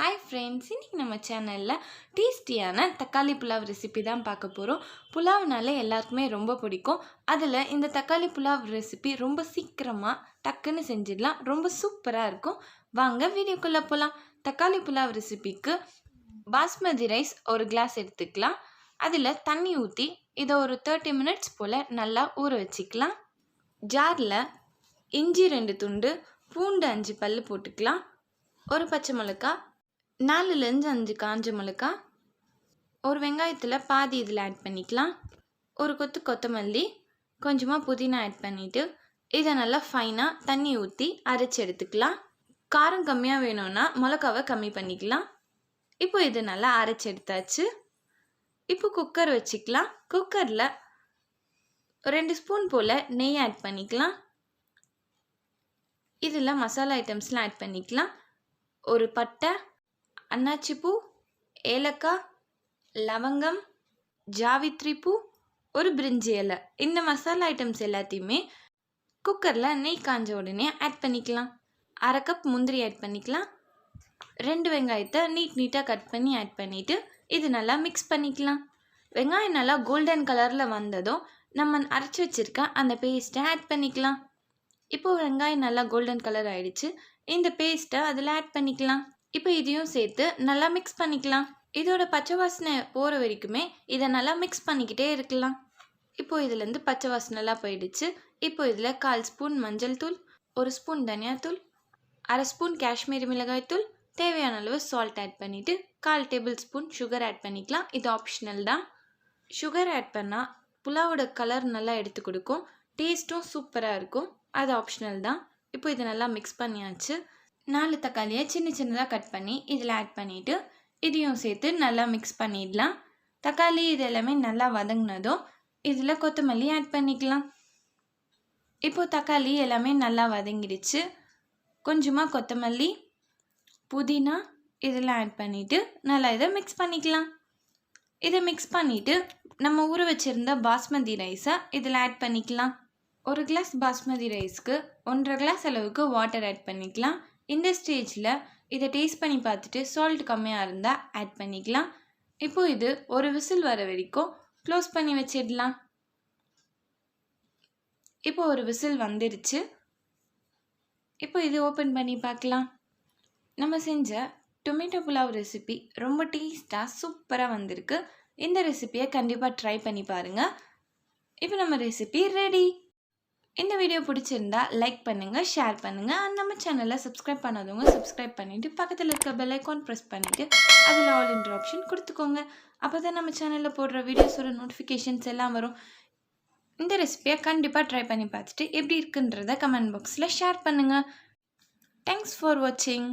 Hi friends, இன்றைக்கி நம்ம சேனலில் டேஸ்டியான தக்காளி புலாவ் ரெசிபி தான் பார்க்க போகிறோம். புலாவ்னாலே எல்லாருக்குமே ரொம்ப பிடிக்கும். அதில் இந்த தக்காளி புலாவ் ரெசிபி ரொம்ப சீக்கிரமாக டக்குன்னு செஞ்சிடலாம். ரொம்ப சூப்பராக இருக்கும். வாங்க வீடியோக்குள்ளே போகலாம். தக்காளி புலாவ் ரெசிபிக்கு பாஸ்மதி ரைஸ் ஒரு கிளாஸ் எடுத்துக்கலாம். அதில் தண்ணி ஊற்றி இதை ஒரு 30 மினிட்ஸ் போல் நல்லா ஊற வச்சுக்கலாம். ஜாரில் இஞ்சி 2 துண்டு, பூண்டு 5 பல் போட்டுக்கலாம். ஒரு பச்சை மிளகா, 4லேருந்து 5 காஞ்ச மிளகா, ஒரு வெங்காயத்தில் பாதி இதில் ஆட் பண்ணிக்கலாம். ஒரு கொத்து கொத்தமல்லி, கொஞ்சமாக புதினா ஆட் பண்ணிவிட்டு இதை நல்லா ஃபைனாக தண்ணி ஊற்றி அரைச்சி எடுத்துக்கலாம். காரம் கம்மியாக வேணும்னா மிளகாவை கம்மி பண்ணிக்கலாம். இப்போ இது நல்லா அரைச்சி எடுத்தாச்சு. இப்போ குக்கர் வச்சுக்கலாம். குக்கரில் 2 ஸ்பூன் போல் நெய் ஆட் பண்ணிக்கலாம். இதில் மசாலா ஐட்டம்ஸ்லாம் ஆட் பண்ணிக்கலாம். ஒரு பட்டை, அன்னாச்சிப்பூ, ஏலக்காய், லவங்கம், ஜாவித்ரி பூ, ஒரு பிரிஞ்சி இலை. இந்த மசாலா ஐட்டம்ஸ் எல்லாத்தையுமே குக்கரில் நெய் காஞ்ச உடனே ஆட் பண்ணிக்கலாம். 1/2 கப் முந்திரி ஆட் பண்ணிக்கலாம். 2 வெங்காயத்தை நீட்டாக கட் பண்ணி ஆட் பண்ணிவிட்டு இது நல்லா மிக்ஸ் பண்ணிக்கலாம். வெங்காயம் நல்லா கோல்டன் கலரில் வந்ததும் நம்ம அரைச்சி வச்சுருக்க அந்த பேஸ்ட்டை ஆட் பண்ணிக்கலாம். இப்போது வெங்காயம் நல்லா கோல்டன் கலர் ஆகிடுச்சு. இந்த பேஸ்ட்டை அதில் ஆட் பண்ணிக்கலாம். இப்போ இதையும் சேர்த்து நல்லா மிக்ஸ் பண்ணிக்கலாம். இதோட பச்சை வாசனை போகிற வரைக்குமே இதை நல்லா மிக்ஸ் பண்ணிக்கிட்டே இருக்கலாம். இப்போது இதுலேருந்து பச்சை வாசனைலாம் போயிடுச்சு. இப்போ இதில் 1/4 ஸ்பூன் மஞ்சள் தூள், 1 ஸ்பூன் தனியாத்தூள், 1/2 ஸ்பூன் காஷ்மீரி மிளகாய் தூள், தேவையான அளவு சால்ட் ஆட் பண்ணிவிட்டு 1/4 டேபிள் ஸ்பூன் சுகர் ஆட் பண்ணிக்கலாம். இது ஆப்ஷனல் தான். சுகர் ஆட் பண்ணால் புலாவோட கலர் நல்லா எடுத்து கொடுக்கும். டேஸ்ட்டும் சூப்பராக இருக்கும். அது ஆப்ஷனல் தான். இப்போ இதை நல்லா மிக்ஸ் பண்ணியாச்சு. 4 தக்காளியை சின்னதாக கட் பண்ணி இதில் ஆட் பண்ணிவிட்டு இதையும் சேர்த்து நல்லா மிக்ஸ் பண்ணிடலாம். தக்காளி இது எல்லாமே நல்லா வதங்கினதும் இதில் கொத்தமல்லி ஆட் பண்ணிக்கலாம். இப்போது தக்காளி எல்லாமே நல்லா வதங்கிடுச்சு. கொஞ்சமாக கொத்தமல்லி, புதினா இதெல்லாம் ஆட் பண்ணிவிட்டு நல்லா இதை மிக்ஸ் பண்ணிக்கலாம். இதை மிக்ஸ் பண்ணிவிட்டு நம்ம ஊற வச்சுருந்த பாஸ்மதி ரைஸை இதில் ஆட் பண்ணிக்கலாம். 1 கிளாஸ் பாஸ்மதி ரைஸ்க்கு 1.5 கிளாஸ் அளவுக்கு வாட்டர் ஆட் பண்ணிக்கலாம். இந்த ஸ்டேஜில் இதை டேஸ்ட் பண்ணி பார்த்துட்டு சால்ட் கம்மியாக இருந்தால் ஆட் பண்ணிக்கலாம். இப்போது இது ஒரு விசில் வர வரைக்கும் க்ளோஸ் பண்ணி வச்சிடலாம். இப்போ ஒரு விசில் வந்துடுச்சு. இப்போ இது ஓப்பன் பண்ணி பார்க்கலாம். நம்ம செஞ்ச டொமேட்டோ புலாவ் ரெசிபி ரொம்ப டேஸ்ட்டாக சூப்பராக வந்திருக்கு. இந்த ரெசிபியை கண்டிப்பாக ட்ரை பண்ணி பாருங்கள். இப்போ நம்ம ரெசிபி ரெடி. இந்த வீடியோ பிடிச்சிருந்தா லைக் பண்ணுங்கள், ஷேர் பண்ணுங்கள். நம்ம சேனலை சப்ஸ்கிரைப் பண்ணாதவங்க சப்ஸ்கிரைப் பண்ணிவிட்டு பக்கத்தில் இருக்க பெல் ஐக்கான் ப்ரெஸ் பண்ணிவிட்டு அதில் ஆல் என்ற ஆப்ஷன் கொடுத்துக்கோங்க. அப்போ தான் நம்ம சேனலில் போடுற வீடியோஸோட நோட்டிஃபிகேஷன்ஸ் எல்லாம் வரும். இந்த ரெசிபியை கண்டிப்பாக ட்ரை பண்ணி பார்த்துட்டு எப்படி இருக்குன்றத கமெண்ட் பாக்ஸில் ஷேர் பண்ணுங்கள். தேங்க்ஸ் ஃபார் வாட்சிங்.